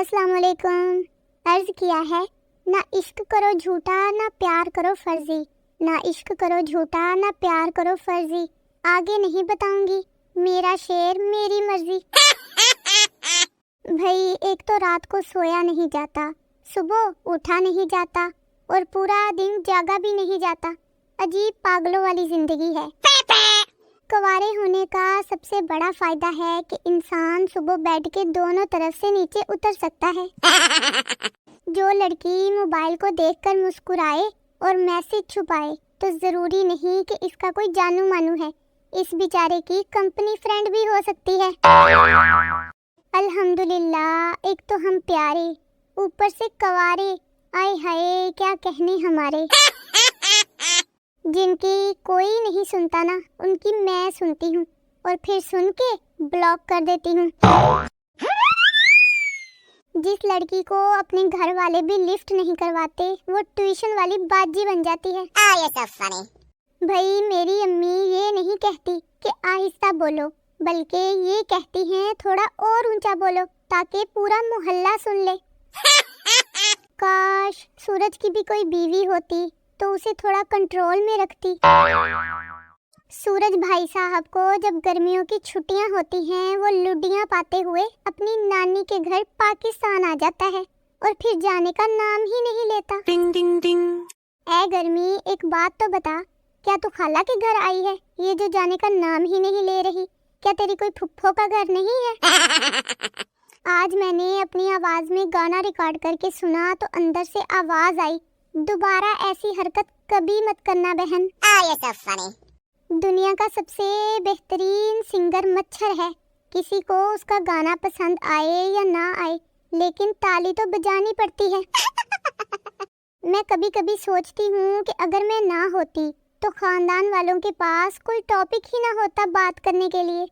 السلام علیکم. عرض کیا ہے نہ عشق کرو جھوٹا نہ پیار کرو فرضی، نہ عشق کرو جھوٹا نہ پیار کرو فرضی. آگے نہیں بتاؤں گی، میرا شعر میری مرضی. بھائی ایک تو رات کو سویا نہیں جاتا، صبح اٹھا نہیں جاتا اور پورا دن جاگا بھی نہیں جاتا. عجیب پاگلوں والی زندگی ہے. کنوارے ہونے کا سب سے بڑا فائدہ ہے کہ انسان صبح بیڈ کے دونوں طرف سے نیچے اتر سکتا ہے. جو لڑکی موبائل کو دیکھ کر مسکرائے اور میسج چھپائے تو ضروری نہیں کہ اس کا کوئی جانو مانو ہے، اس بیچارے کی کمپنی فرینڈ بھی ہو سکتی ہے. الحمدللہ ایک تو ہم پیارے، اوپر سے کنوارے. آئے ہائے کیا کہنے ہمارے. جن کی کوئی نہیں سنتا نا، ان کی میں سنتی ہوں اور پھر سن کے بلاک کر دیتی ہوں. جس لڑکی کو اپنے گھر والے بھی لفٹ نہیں کرواتے وہ ٹیوشن والی باجی بن جاتی ہے. بھائی میری امی یہ نہیں کہتی کہ آہستہ بولو، بلکہ یہ کہتی ہیں تھوڑا اور اونچا بولو تاکہ پورا محلہ سن لے. کاش سورج کی بھی کوئی بیوی ہوتی تو اسے تھوڑا کنٹرول میں رکھتی. سورج بھائی صاحب کو جب گرمیوں کی چھٹیاں ہوتی ہیں وہ لڈیاں پاتے ہوئے اپنی نانی کے گھر پاکستان آ جاتا ہے اور پھر جانے کا نام ہی نہیں لیتا. ٹنگ ٹنگ ٹنگ. اے گرمی ایک بات تو بتا، کیا تو خالہ کے گھر آئی ہے یہ جو جانے کا نام ہی نہیں لے رہی؟ کیا تیری کوئی پھپھو کا گھر نہیں ہے؟ آج میں نے اپنی آواز میں گانا ریکارڈ کر کے سنا تو اندر سے آواز آئی، دوبارہ ایسی حرکت کبھی مت کرنا بہن. دنیا کا سب سے بہترین سنگر مچھر ہے. کسی کو اس کا گانا پسند آئے یا نہ آئے لیکن تالی تو بجانی پڑتی ہے. میں کبھی کبھی سوچتی ہوں کہ اگر میں نہ ہوتی تو خاندان والوں کے پاس کوئی ٹاپک ہی نہ ہوتا بات کرنے کے لیے.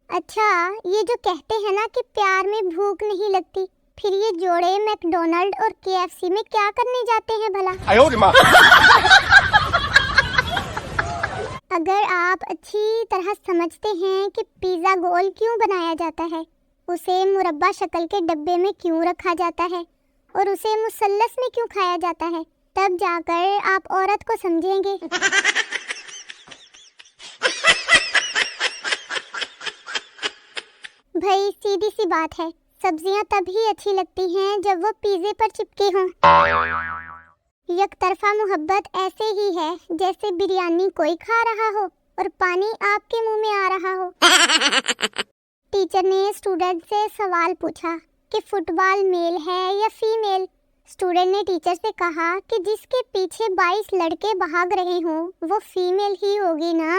اچھا یہ جو کہتے ہیں نا کہ پیار میں بھوک نہیں لگتی، پھر یہ جوڑے میک ڈونلڈ اور KFC میں کیا کرنے جاتے ہیں بھلا؟ اگر آپ اچھی طرح سمجھتے ہیں کہ پیزا گول کیوں بنایا جاتا ہے، اسے مربع شکل کے ڈبے میں کیوں رکھا جاتا ہے اور اسے مثلث میں کیوں کھایا جاتا ہے، تب جا کر آپ عورت کو سمجھیں گے. بھائی سیدھی سی بات ہے، سبزیاں تبھی اچھی لگتی ہیں جب وہ پیزے پر چپکی ہوں. یک طرفہ محبت ایسے ہی ہے جیسے بریانی کوئی کھا رہا ہو اور پانی آپ کے منہ میں آ رہا ہو. ٹیچر نے اسٹوڈنٹ سے سوال پوچھا کہ فٹ بال میل ہے یا فیمیل؟ اسٹوڈنٹ نے ٹیچر سے کہا کہ جس کے پیچھے 22 لڑکے بھاگ رہے ہوں وہ فیمیل ہی ہوگی نا.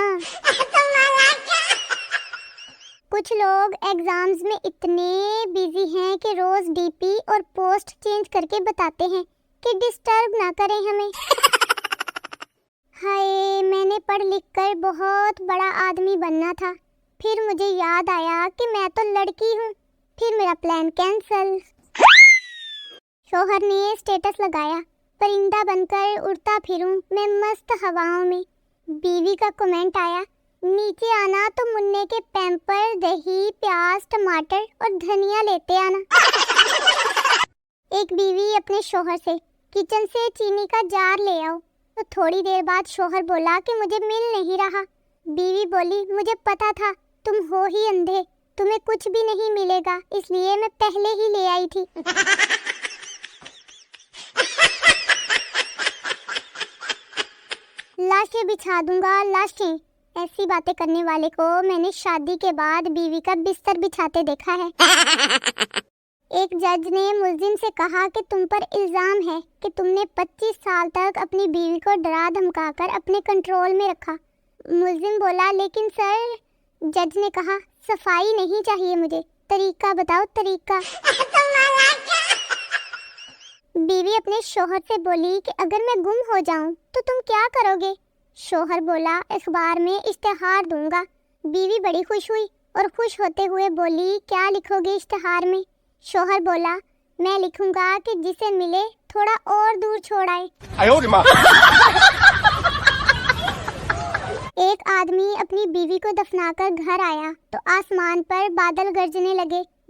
کچھ لوگ ایگزامز میں اتنے بیزی ہیں کہ روز DP اور پوسٹ چینج کر کے بتاتے ہیں کہ ڈسٹرب نہ کریں ہمیں. ہائے میں نے پڑھ لکھ کر بہت بڑا آدمی بننا تھا، پھر مجھے یاد آیا کہ میں تو لڑکی ہوں، پھر میرا پلان کینسل. شوہر نے اسٹیٹس لگایا، پرندہ بن کر اڑتا پھروں میں مست ہواؤں میں. بیوی کا کمنٹ آیا، نیچے آنا تو مننے کے پیمپر، دہی، پیاز، ٹماٹر اور دھنیا لیتے آنا. ایک بیوی اپنے شوہر سے، کچن سے چینی کا جار لے آؤ. تو تھوڑی دیر بعد شوہر بولا کہ مجھے مل نہیں رہا. بیوی بولی مجھے پتا تھا تم ہو ہی اندھے، تمہیں کچھ بھی نہیں ملے گا اس لیے میں پہلے ہی لے آئی تھی. لاشیں بچھا دوں گا لاشیں. ایسی باتیں کرنے والے کو میں نے شادی کے بعد بیوی کا بستر بچھاتے دیکھا ہے. ایک جج نے ملزم سے کہا کہ تم پر الزام ہے کہ تم نے 25 سال تک اپنی بیوی کو ڈرا دھمکا کر اپنے کنٹرول میں رکھا. ملزم بولا لیکن سر. جج نے کہا صفائی نہیں چاہیے مجھے، طریقہ بتاؤ طریقہ. بیوی اپنے شوہر سے بولی کہ اگر میں گم ہو جاؤں تو تم کیا کرو گے؟ شوہر بولا اخبار میں اشتہار دوں گا. بیوی بڑی خوش ہوئی اور خوش ہوتے ہوئے بولی کیا لکھو گے اشتہار میں؟ شوہر بولا میں لکھوں گا کہ جسے ملے تھوڑا اور دور چھوڑائے. ایک آدمی اپنی بیوی کو دفنا کر گھر آیا تو آسمان پر بادل گرجنے لگے.